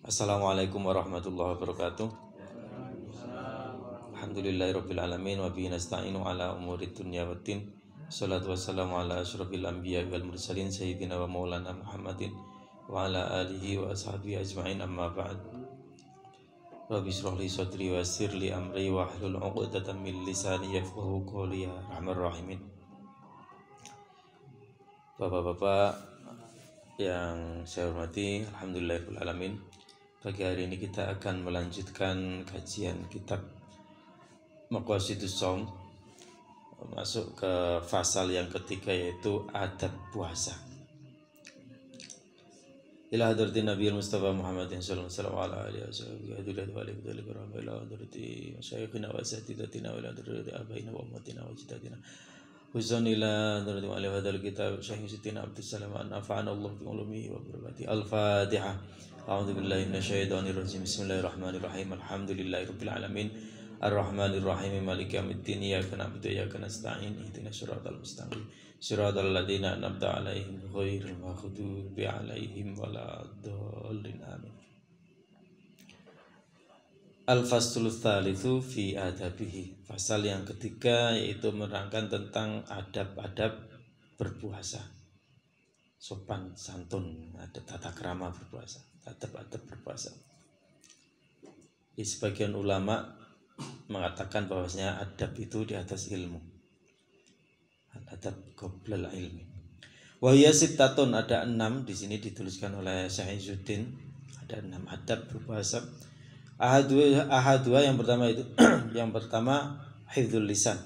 Assalamualaikum warahmatullahi wabarakatuh. Alhamdulillahirabbil alamin wa bihi nasta'inu ala umurid dunya waddin. Shalatu wassalamu ala asyrofil anbiya wal mursalin sayyidina wa maulana Muhammadin wa ala alihi wa ashabihi ajma'in, amma ba'd. Rabbi shrah li sadri wa yassir li amri wa hlul 'uqdatam min lisani yafqahu qawli, ya arhamar rahimin. Bapak-bapak yang saya hormati, alhamdulillahirabbil alamin. Pagi hari ini kita akan melanjutkan kajian kitab Maqasidus Shaum, masuk ke fasal yang ketiga, yaitu adab puasa. Ila hadratin Nabi Mustafa Muhammadin sallallahu alaihi wasallam wa ala alihi wa sahbihi ila hadrati masyayikhina wa asatidatina wa ila hadrati abaina wa ummatina wa jiddatina huzan ila hadrati alaihi wa hadal kitab Syekh Sitina Abdus Salam an nafa'ana Allah bi ulumihi wa barakatihi. Al-Fatihah. A'udzu billahi minasyaitonir rajim. Bismillahirrahmanirrahim. Alhamdulillahirabbil alamin. Ar-Rahmanir Rahim. Maliki yaumiddin. Iyyaka na'budu wa iyyaka nasta'in. Ihdinas siratal mustaqim. Siratal ladzina an'amta 'alaihim ghairil maghdubi 'alaihim waladdallin. Amin. Al-Faslul Tsalitsu fi adabihi. Fasal yang ketiga yaitu menerangkan tentang adab-adab berpuasa. Sopan santun, ada tata krama berpuasa, adab-adab berpuasa. Di sebagian ulama mengatakan bahwasanya adab itu di atas ilmu. Adab qoblal ilmi. Wa hiya sittatun, ada 6 di sini dituliskan oleh Syekh Izzuddin. Ada 6 adab berpuasa. Ahadua yang pertama itu yang pertama hifdzul lisan.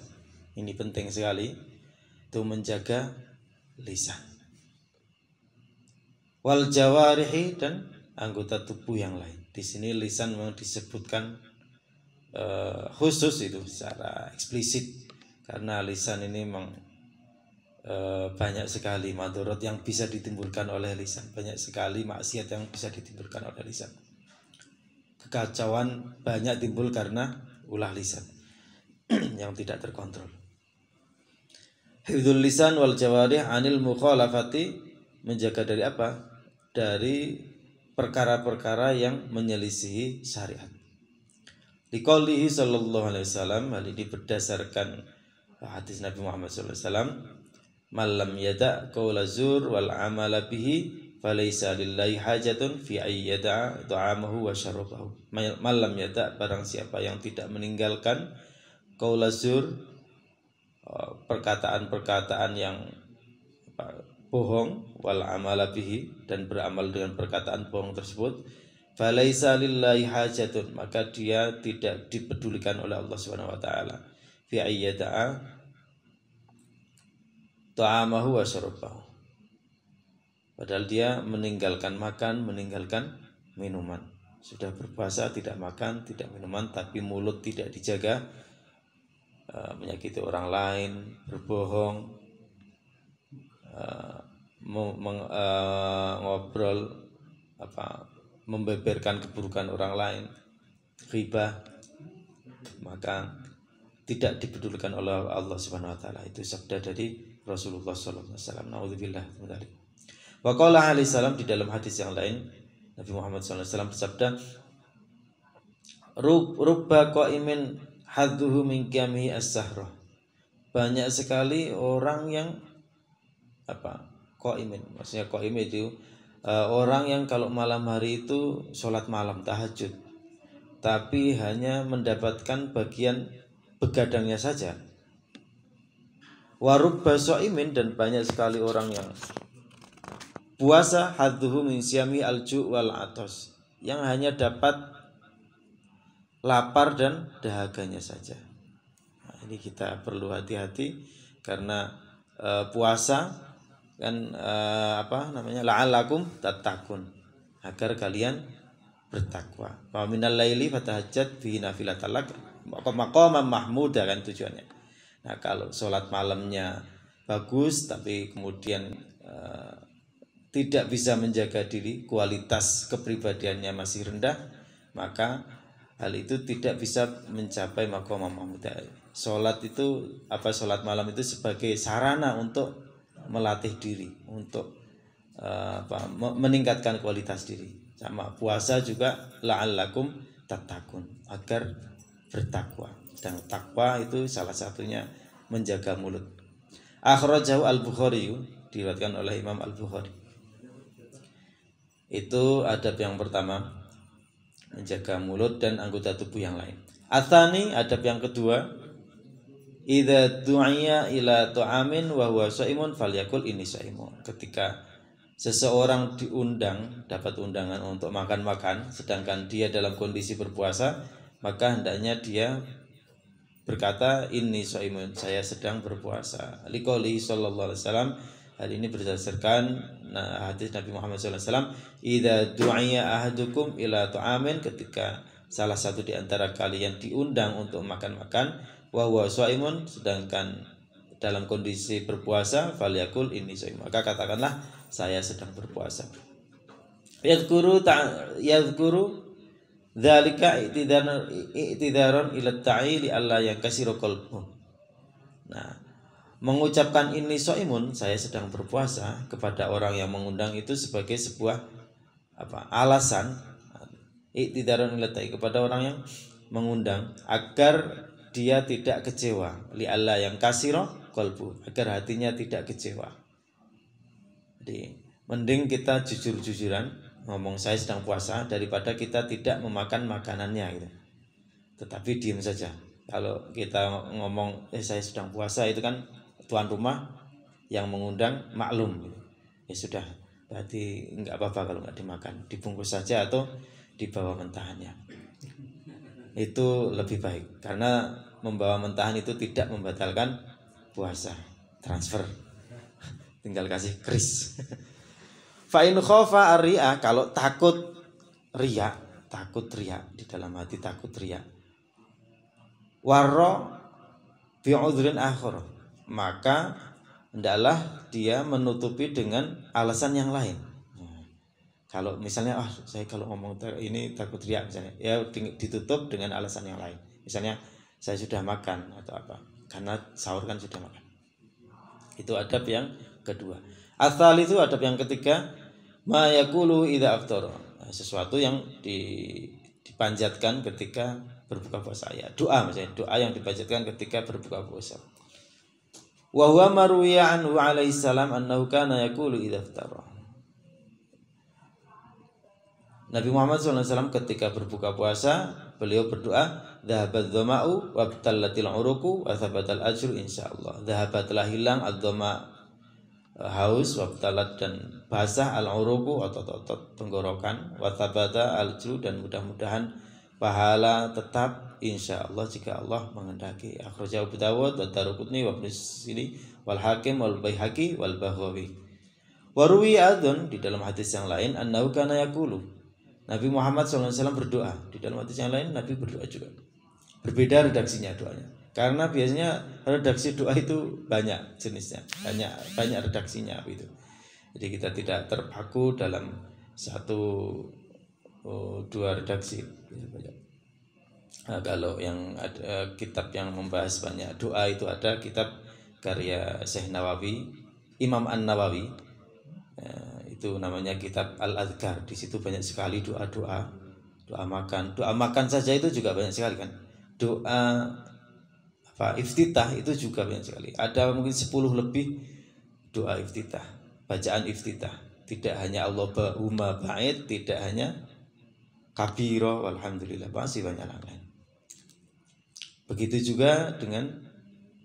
Ini penting sekali, itu menjaga lisan. Wal jawarihi, dan anggota tubuh yang lain. Di sini lisan memang disebutkan khusus itu secara eksplisit, karena lisan ini memang banyak sekali madharat yang bisa ditimbulkan oleh lisan, banyak sekali maksiat yang bisa ditimbulkan oleh lisan. Kekacauan banyak timbul karena ulah lisan yang tidak terkontrol. Hifdzul lisan wal jawarih anil mukhalafati, menjaga dari apa? Dari perkara-perkara yang menyelisihi syariat. Liqaulihi sallallahu alaihi wasallam, hal ini berdasarkan hadis Nabi Muhammad sallallahu alaihi wasallam, "Man lam yada' qaula zur wal amala bihi falaisa lillahi hajatun fi ayyada'a ta'amahu wa syarabahu." Malam yada', barang siapa yang tidak meninggalkan qaula zur, perkataan-perkataan yang bohong, wal amala bihi, dan beramal dengan perkataan bohong tersebut, falaisa lillahi hajatun, maka dia tidak dipedulikan oleh Allah Subhanahu wa taala, fi ayyada'a ta'amahu wa syarabahu, padahal dia meninggalkan makan, meninggalkan minuman. Sudah berpuasa tidak makan, tidak minuman, tapi mulut tidak dijaga, menyakiti orang lain, berbohong, ngobrol, membeberkan keburukan orang lain, ghibah, maka tidak dipedulikan oleh Allah Subhanahu wa taala. Itu sabda dari Rasulullah sallallahu alaihi wasallam. Nauzubillah min dzalik. Wa qala alaihi salam, di dalam hadis yang lain Nabi Muhammad sallallahu alaihi wasallam bersabda, rubba qaimin hadduhu min qiyamihi as-sahrah. Banyak sekali orang yang qaimin, maksudnya qaim itu orang yang kalau malam hari itu sholat malam tahajud, tapi hanya mendapatkan bagian begadangnya saja. Wa rubba shaimin, dan banyak sekali orang yang puasa hadduhu min siyami al-ju' wal atos, yang hanya dapat lapar dan dahaganya saja. Nah, ini kita perlu hati-hati, karena puasa kan la'allakum tattaqun, agar kalian bertakwa. Wa minal laili fatahajjat bihi nafilatan lak maqaman mahmuda, kan tujuannya. Nah, kalau sholat malamnya bagus tapi kemudian tidak bisa menjaga diri, kualitas kepribadiannya masih rendah, maka hal itu tidak bisa mencapai maqamah mahmudah. Sholat malam itu sebagai sarana untuk melatih diri, untuk meningkatkan kualitas diri. Sama puasa juga la'allakum tattaqun, agar bertakwa. Dan takwa itu salah satunya menjaga mulut. Akhrajahu Al-Bukhari, diriwayatkan oleh Imam Al-Bukhari. Itu adab yang pertama, menjaga mulut dan anggota tubuh yang lain. Atsani, adab yang kedua, idza du'iya ila ta'amin wa huwa shaimun falyakul inni shaimun. Ketika seseorang diundang, dapat undangan untuk makan-makan sedangkan dia dalam kondisi berpuasa, maka hendaknya dia berkata inni shaimun, saya sedang berpuasa. Liqouli sallallahu alaihi wasallam, hal ini berdasarkan hadis Nabi Muhammad sallallahu alaihi wasallam, idza du'iya ahadukum ila ta'amin, ketika salah satu di antara kalian diundang untuk makan-makan, wa huwa shaimun, sedangkan dalam kondisi berpuasa, falyakul inni shaimun, maka katakanlah saya sedang berpuasa. Yadhkuru dzalika i'tidaran ila ta'ili alla yakasiru qalbuh. Nah, mengucapkan inni shaimun, saya sedang berpuasa, kepada orang yang mengundang itu sebagai sebuah alasan, i'tidaran ila ta'ili, kepada orang yang mengundang agar dia tidak kecewa, li alla yang kasiro qalbu, agar hatinya tidak kecewa. Jadi mending kita jujur-jujuran ngomong saya sedang puasa daripada kita tidak memakan makanannya gitu. Tetapi diam saja. Kalau kita ngomong saya sedang puasa, itu kan tuan rumah yang mengundang maklum gitu. Ya sudah, berarti enggak apa-apa kalau enggak dimakan, dibungkus saja atau dibawa mentahannya. Itu lebih baik, karena membawa mentahan itu tidak membatalkan puasa. Transfer, tinggal kasih kris. Fa in khafa ar-riya, kalau takut riya, di dalam hati takut riya, warra bi udhrin akhar, maka hendaklah dia menutupi dengan alasan yang lain. Kalau misalnya saya kalau ngomong ini takut riya misalnya, ya ditutup dengan alasan yang lain. Misalnya saya sudah makan atau apa, karena sahur kan sudah makan. Itu adab yang kedua. Asal itu adab yang ketiga, ma yaqulu idza aftara, sesuatu yang dipanjatkan ketika berbuka puasa. Ya, doa misalnya, doa yang dipanjatkan ketika berbuka puasa. Wa huwa marwiya anhu alaihi salam annahu kana yaqulu idza aftara. Nabi Muhammad SAW ketika berbuka puasa, beliau berdoa, dhahabat dhama'u wa btallatil uruku wa thabatal ajru insyaallah. Dhahabatlah hilang ad-dhama, haus, wa btalat dan basah, al-uruku otot-otot tenggorokan, wa thabata al-ajru dan mudah-mudahan pahala tetap insyaallah jika Allah menghendaki. Akhrajahu Abu Dawud wa Daruqutni wa Ibnu Sini wal Hakim wal Baihaqi wal Baghawi. Wa ruwiya adzun, di dalam hadis yang lain, annahu kana yaqulu, Nabi Muhammad SAW berdoa. Di dalam hadis yang lain Nabi berdoa juga. Berbeda redaksinya doanya. Karena biasanya redaksi doa itu banyak jenisnya, banyak redaksinya itu. Jadi kita tidak terpaku dalam satu dua redaksi. Nah, kalau yang ada kitab yang membahas banyak doa itu ada kitab karya Syekh Nawawi, Imam An-Nawawi. Itu namanya kitab Al-Adhkar. Di situ banyak sekali doa-doa, doa makan saja itu juga banyak sekali kan. Doa iftitah itu juga banyak sekali. Ada mungkin 10 lebih doa iftitah, bacaan iftitah. Tidak hanya Allahumma ba'id, tidak hanya kabiro walhamdulillah, masih banyak yang lain. Begitu juga dengan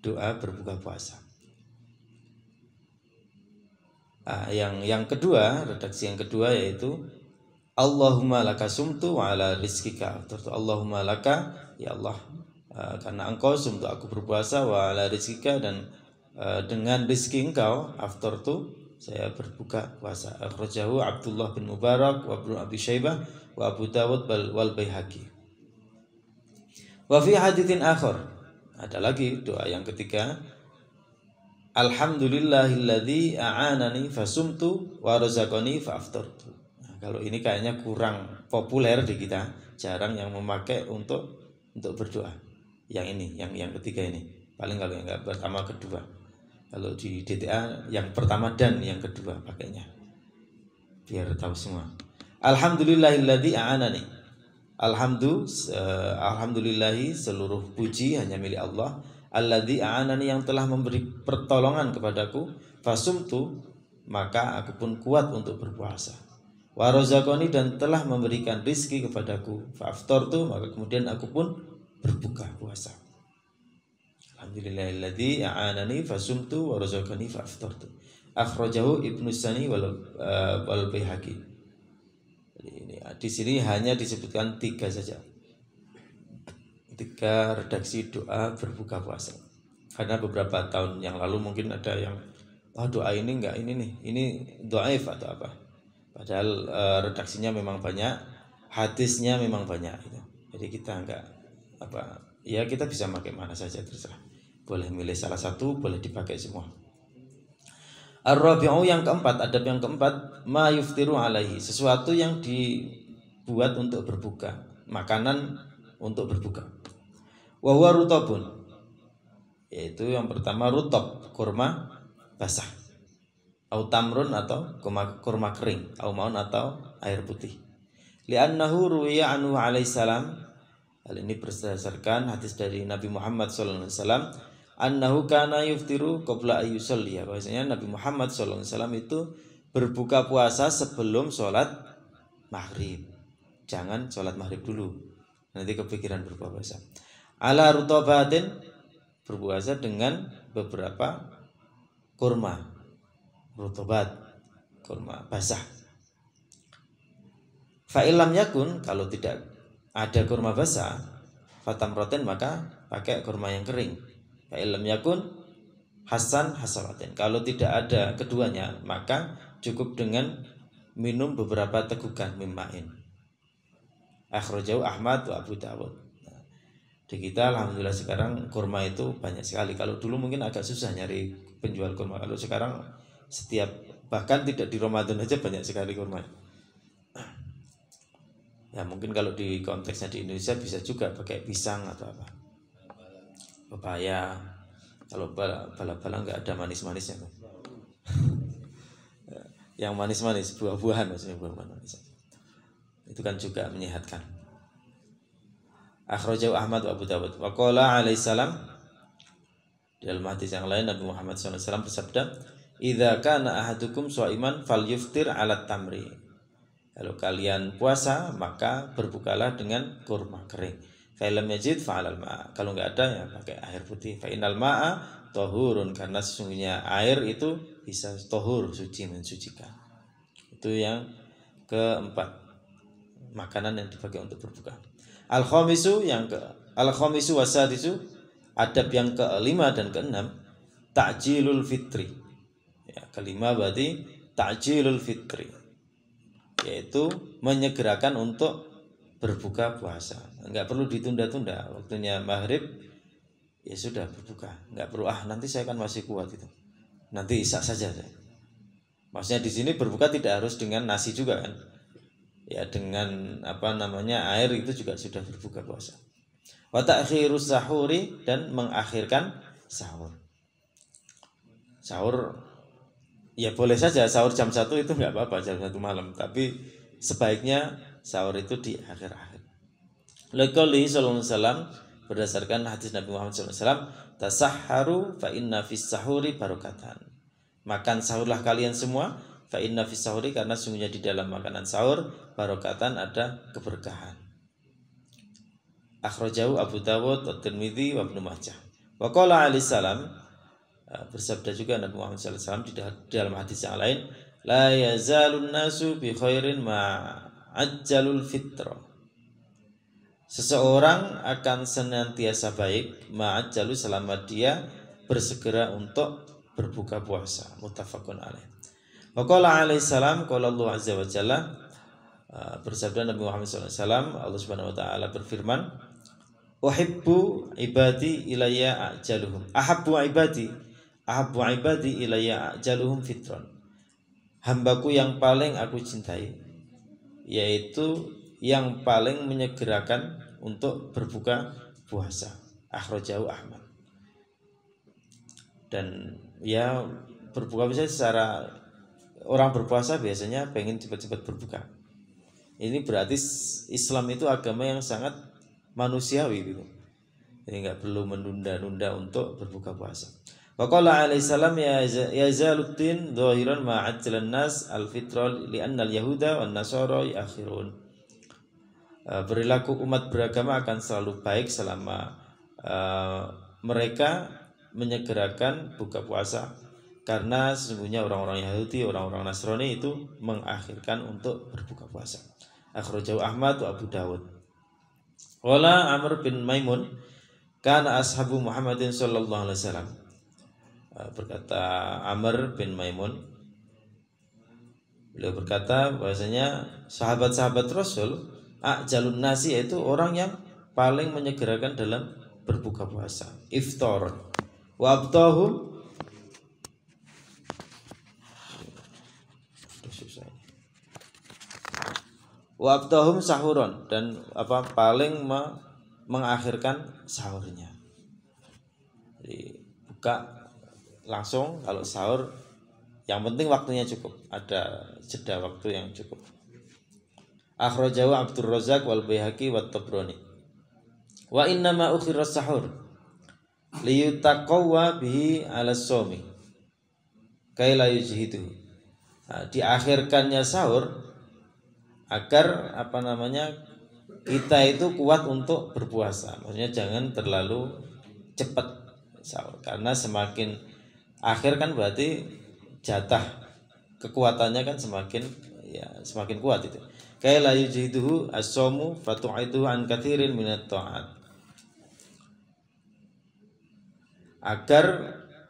doa berbuka puasa. Yang kedua, redaksi yang kedua yaitu Allahumma laka sumtu wa ala rizkika aftartu. Allahumma laka, ya Allah, karena engkau sumtu, aku berpuasa, wa ala rizkika, dan dengan rizki engkau aftartu, saya berbuka puasa. Akhrajahu Abdullah bin Mubarak wa Ibnu Abi Syaibah wa Abu Dawud wal Baihaqi. Wa fi haditsin akhar, ada lagi doa yang ketiga, alhamdulillahilladzi a'anani fasumtu wa razaqani fa'aftartu. Nah, kalau ini kayaknya kurang populer di kita, jarang yang memakai untuk berdoa. Yang ini, yang ketiga ini. Paling kalau yang pertama kedua. Kalau di DTA yang pertama dan yang kedua pakainya. Biar tahu semua. Alhamdulillahilladzi a'anani. Alhamdulillahi, seluruh puji hanya milik Allah. Alladzi a'anani, yang telah memberi pertolongan kepadaku. Fasumtu, maka aku pun kuat untuk berpuasa. Wa razaqani, dan telah memberikan rizki kepadaku. Fa'aftartu, maka kemudian aku pun berbuka puasa. Alhamdulillahilladzi a'anani fasumtu wa razaqani fa'aftartu. Akhrajahu Ibnu Sani wal Baihaqi. Di sini hanya disebutkan 3 saja, 3 redaksi doa berbuka puasa. Karena beberapa tahun yang lalu mungkin ada yang doa ini enggak, ini nih, ini dhaif atau apa. Padahal redaksinya memang banyak, hadisnya memang banyak gitu. Jadi kita enggak apa, ya kita bisa pakai mana saja terserah. Boleh milih salah satu, boleh dipakai semua. Ar-rabi'u, yang keempat, adab yang keempat, ma yuftiru alaihi, sesuatu yang dibuat untuk berbuka, makanan untuk berbuka. Wa huwa rutabun, yaitu yang pertama rutab, kurma basah. Au tamrun, atau kurma kering, au maun, atau air putih. Li'annahu ruwiya anhu alaihi salam, hal ini berdasarkan hadis dari Nabi Muhammad sallallahu alaihi wasallam, annahu kana yuftiru qabla ayyusalliya, bahwasanya Nabi Muhammad sallallahu alaihi wasallam itu berbuka puasa sebelum sholat maghrib. Jangan sholat maghrib dulu, nanti kepikiran berbuka puasa. Ala rutabatin, berpuasa dengan beberapa kurma, rutabat, kurma basah. Fa illam yakun, kalau tidak ada kurma basah, fatamroten, maka pakai kurma yang kering. Fa illam yakun hasan hasalatin, kalau tidak ada keduanya, maka cukup dengan minum beberapa tegukan mimmain. Akhrajahu Ahmad wa Abu Dawud. Di kita alhamdulillah sekarang kurma itu banyak sekali. Kalau dulu mungkin agak susah nyari penjual kurma. Kalau sekarang setiap, bahkan tidak di Ramadan aja banyak sekali kurma. Ya mungkin kalau di konteksnya di Indonesia bisa juga pakai pisang atau apa, pepaya. Kalau bala-bala nggak ada manis-manisnya. Yang manis-manis, buah-buahan maksudnya, buah-buahan manis. Itu kan juga menyehatkan. Akhrajahu Ahmad wa Abu Dawud. Wa qala alaihi salam, di dalam hadis yang lain Nabi Muhammad SAW bersabda, idza kana ahadukum shaiman falyuftir ala tamri. Kalau kalian puasa, maka berbukalah dengan kurma kering. Fa lam yajid fa alal ma'. Kalau enggak ada, ya pakai air putih. Fa innal ma'a tahurun, karena sesungguhnya air itu bisa tahur, suci, mensucikan. Itu yang keempat, makanan yang dipakai untuk berbuka. Al-khamisu, al-khamisu wasadisu, adab yang kelima dan keenam, ta'jilul fitri. Ya, kelima berarti ta'jilul fitri, yaitu menyegerakan untuk berbuka puasa. Enggak perlu ditunda-tunda, waktunya maghrib ya sudah berbuka. Enggak perlu nanti saya kan masih kuat itu, nanti isya saja. Maksudnya di sini berbuka tidak harus dengan nasi juga kan. Ya dengan air itu juga sudah berbuka puasa. Wa ta'khirus sahuri, dan mengakhirkan sahur. Sahur ya boleh saja sahur jam 1 itu enggak apa-apa, jam 1 malam, tapi sebaiknya sahur itu di akhir-akhir. Liqauli sallallahu alaihi wasallam, berdasarkan hadis Nabi Muhammad sallallahu alaihi wasallam, tasahharu fa inna fis sahuri barakatan. Makan sahurlah kalian semua, fa inna fis sahuri, karena sungguhnya di dalam makanan sahur barakatan, ada keberkahan. Akhrajahu Abu Dawud, At-Tirmidzi, wa Ibnu Majah. Wa qala alaihi salam, bersabda juga Nabi Muhammad sallallahu alaihi wasallam di dalam hadis yang lain, la yazalun nasu bi khairin ma'ajjalul fitra. Seseorang akan senantiasa baik ma'ajjalu, selama dia bersegera untuk berbuka puasa. Muttafaqun alaih. Wa qala alaihi salam, qala Allah azza wa jalla, bersabda Nabi Muhammad sallallahu alaihi wasallam, Allah Subhanahu wa taala berfirman, uhibbu ibadi ilayya ajaluhum. Ahabbu ibadi ilayya ajaluhum fitron. Hambaku yang paling aku cintai, yaitu yang paling menyegerakan untuk berbuka puasa. Akhrajahu Ahmad. Dan ya berbuka puasa, secara orang berpuasa biasanya pengen cepat-cepat berbuka. Ini berarti Islam itu agama yang sangat manusiawi gitu. Jadi nggak perlu menunda-nunda untuk berbuka puasa. Waqala alaihi salam ya zaluddin dhahiran ma'ajjalan nas al-fitra li'anna al-yahuda wan nasara ya'khirun. Perilaku umat beragama akan selalu baik selama mereka menyegerakan buka puasa, karena sesungguhnya orang-orang Yahudi, orang-orang Nasrani itu mengakhirkan untuk berbuka puasa. Akhrajahu Ahmad wa Abu Dawud. Qala Amr bin Maimun kana ashabu Muhammadin sallallahu alaihi wasallam. Berkata Amr bin Maimun, beliau berkata bahwasanya sahabat-sahabat Rasul ajalun nasi, yaitu orang yang paling menyegerakan dalam berbuka puasa, iftar wa abtahum wa abtahum sahuron, dan paling mengakhirkan sahurnya. Jadi buka langsung, kalau sahur yang penting waktunya cukup, ada jeda waktu yang cukup. Akhrajahu Abdur Razzaq wal Baihaqi wat Tabrani. Wa inna ma ukhira sahur liyutaqawwa bihi 'ala shaumi kai la yujhidu. Diakhirkannya sahur agar kita itu kuat untuk berpuasa. Maksudnya jangan terlalu cepat sahur, karena semakin akhir kan berarti jatah kekuatannya kan semakin kuat itu. Kai la yujhiduhu as-shaumu fatu'iduhu an katsirin minat ta'at. Agar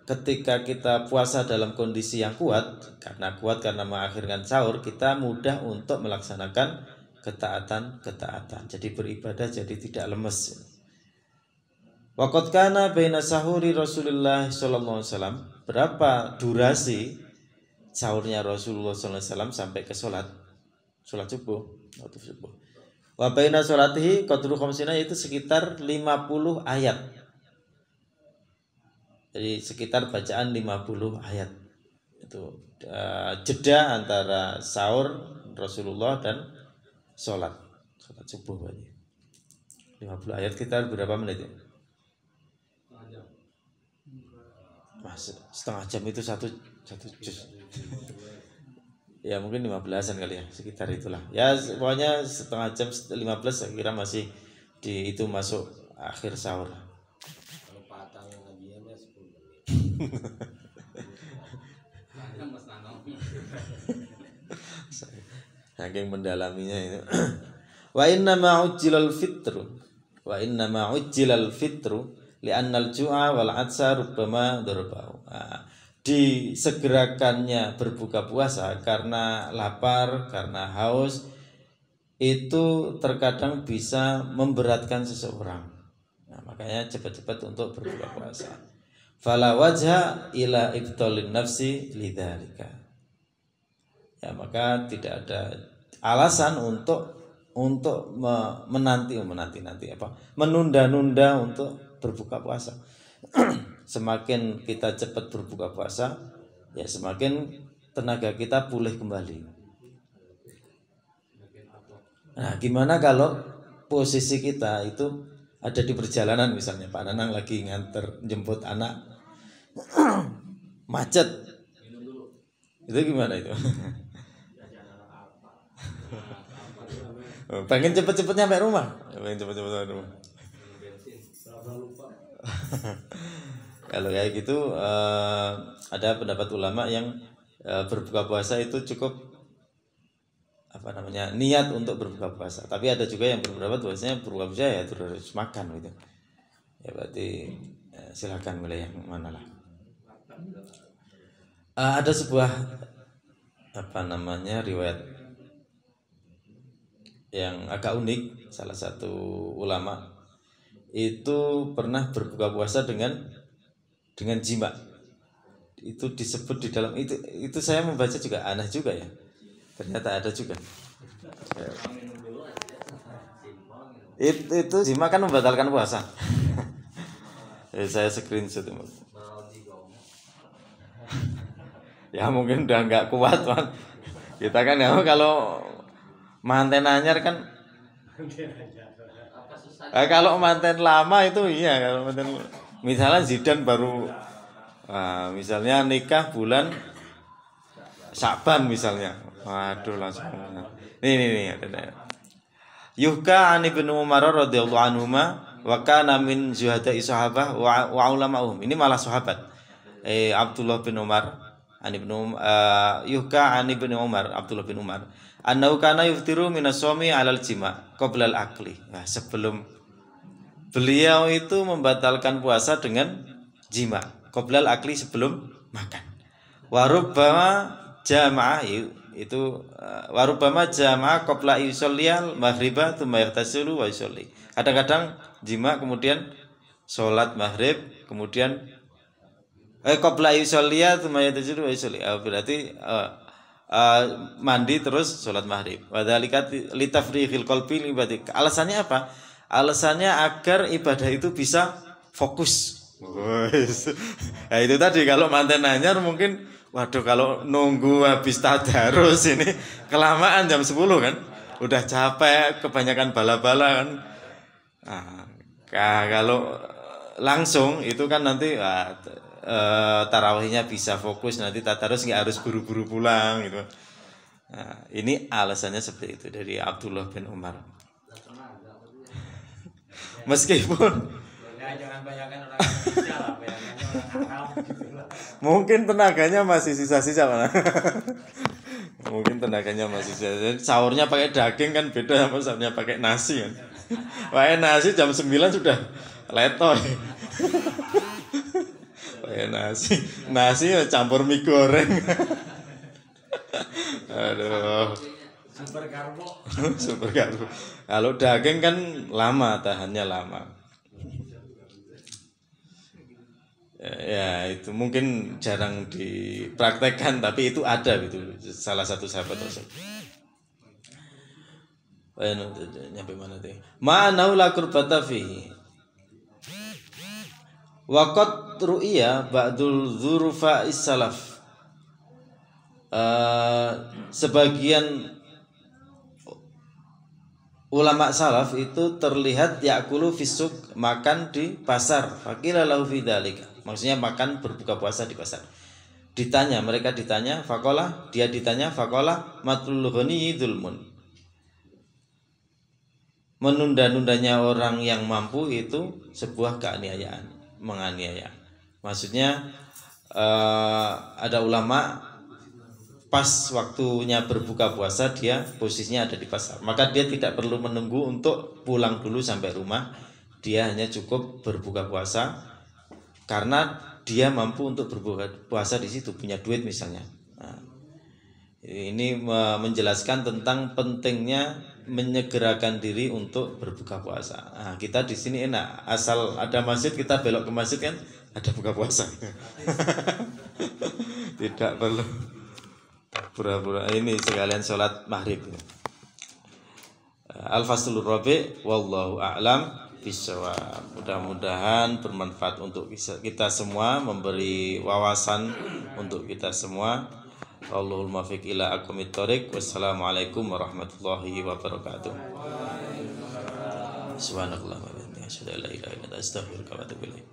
ketika kita puasa dalam kondisi yang kuat karena mengakhirkan sahur, kita mudah untuk melaksanakan ketaatan. Jadi beribadah jadi tidak lemes. Waqad kana baina sahuri Rasulullah sallallahu alaihi wasallam. Berapa durasi sahurnya Rasulullah sallallahu alaihi wasallam sampai ke salat subuh, waktu subuh. Wa baina salatihi qadru khamsina, yaitu sekitar 50 ayat. Jadi sekitar bacaan 50 ayat. Itu jeda antara sahur Rasulullah dan salat subuh berarti. 50 ayat sekitar berapa menit ya? Setengah jam itu satu juz. Ya mungkin 15-an kali ya, sekitar itulah. Ya pokoknya setengah jam 15 saya kira masih itu masuk akhir sahur. Saking mendalaminya itu. Wa inna ma ujjilal fitru li'anna al-ju'a wal 'atsa rubbama darbahu. Disegerakannya berbuka puasa karena lapar, karena haus, itu terkadang bisa memberatkan seseorang. Nah, makanya cepat-cepat untuk berbuka puasa. Fala wajha ila ibtalin nafsi lidzalika. Ya, maka tidak ada alasan untuk menunda-nunda untuk berbuka puasa. Semakin kita cepat berbuka puasa, ya semakin tenaga kita pulih kembali. Nah, gimana kalau posisi kita itu ada di perjalanan, misalnya Pak Nanang lagi nganter jemput anak, macet, itu gimana itu? Pengen cepet-cepet nyampe rumah, Kalau kayak gitu ada pendapat ulama yang berbuka puasa itu cukup niat untuk berbuka puasa. Tapi ada juga yang berpendapat bahwasanya berbuka puasa ya terus makan gitu. Ya berarti silakan milih yang mana lah. Ada sebuah riwayat yang agak unik. Salah satu ulama itu pernah berbuka puasa dengan jima. Itu disebut di dalam itu saya membaca juga aneh juga ya. Ternyata ada juga. Itu jima kan membatalkan puasa. Saya screenshot itu. Ya mungkin udah nggak kuat, man. Kita kan ya kalau Manten anyar kan kalau manten lama itu iya, kalau manten misalnya Zidane baru misalnya nikah bulan Sya'ban misalnya. Waduh langsung. Nih. Yuhka an Ibnu Umar radhiyallahu anhuma wa kana min zuhada'i sahabah wa ulama'uhum. Ini malah sahabat. Abdullah bin Umar an Yuhka an Ibnu Umar, Abdullah bin Umar. Annahu kana yuftiru minas shaumi 'alal jima' qabla al-akli. Nah, sebelum beliau itu membatalkan puasa dengan jima, qabla al-akli, sebelum makan. Warubbama jamaah itu warubama jamaah qabla yusalliyal maghriba tsumma yaghtasilu wa yusalli. Kadang-kadang jima kemudian salat maghrib, kemudian qabla yusalliya tsumma yaghtasilu wa yusalli. Berarti mandi terus salat maghrib. Wa dzalika litafrighil qalbi ibadah. Alasannya apa? Alasannya agar ibadah itu bisa fokus. Nah, itu tadi kalau manten anyar mungkin waduh kalau nunggu habis tadarus ini kelamaan jam 10 kan. Udah capek, kebanyakan bala-bala kan. Nah, kalau langsung itu kan nanti tarawihnya bisa fokus, nanti tadarus nggak harus buru-buru pulang gitu. Nah, ini alasannya seperti itu dari Abdullah bin Umar. Meskipun jangan bayangkan orang Indonesia lah, bayangkan orang Arab gitu lah. Mungkin tenaganya masih sisa-sisa mana? Mungkin tenaganya masih sisa. Sahurnya pakai daging kan beda sama sahurnya pakai nasi kan. Pakai nasi jam 9 sudah letoy. Pakai nasi campur mie goreng. Aduh. Super karbo. Super karbo. Kalau daging kan lama, tahannya lama. Ya itu mungkin jarang dipraktekkan, tapi itu ada gitu, salah satu sahabat Rasul. Nyampe mana teh? Ma'anau la qurbata fihi. Waqat ru'ya ba'dul dzurfa is-salaf. Sebagian ulama salaf itu terlihat yakulu fisuk, makan di pasar. Faqila lahu fi dzalika. Maksudnya makan berbuka puasa di pasar. Mereka ditanya, faqala, dia ditanya, faqala matlul ghani dzulmun. Menunda-nundanya orang yang mampu itu sebuah keaniayaan, menganiaya. Maksudnya ada ulama pas waktunya berbuka puasa dia posisinya ada di pasar, maka dia tidak perlu menunggu untuk pulang dulu sampai rumah, dia hanya cukup berbuka puasa karena dia mampu untuk berbuka puasa di situ, punya duit misalnya. Nah, ini menjelaskan tentang pentingnya menyegerakan diri untuk berbuka puasa. Nah, kita di sini enak, asal ada masjid kita belok ke masjid kan ada buka puasa. Tidak perlu pura-pura ini sekalian sholat maghrib. Al-Faslur Rabi' wallahu a'lam bishawab. Mudah-mudahan bermanfaat untuk kita semua, memberi wawasan untuk kita semua. Allahul muwaffiq ila aqwamit thoriq. Wassalamualaikum warahmatullahi wabarakatuh. Subhanallah wa bihamdihi asyhadu an la ilaha illa anta astaghfiruka wa atubu ilaik.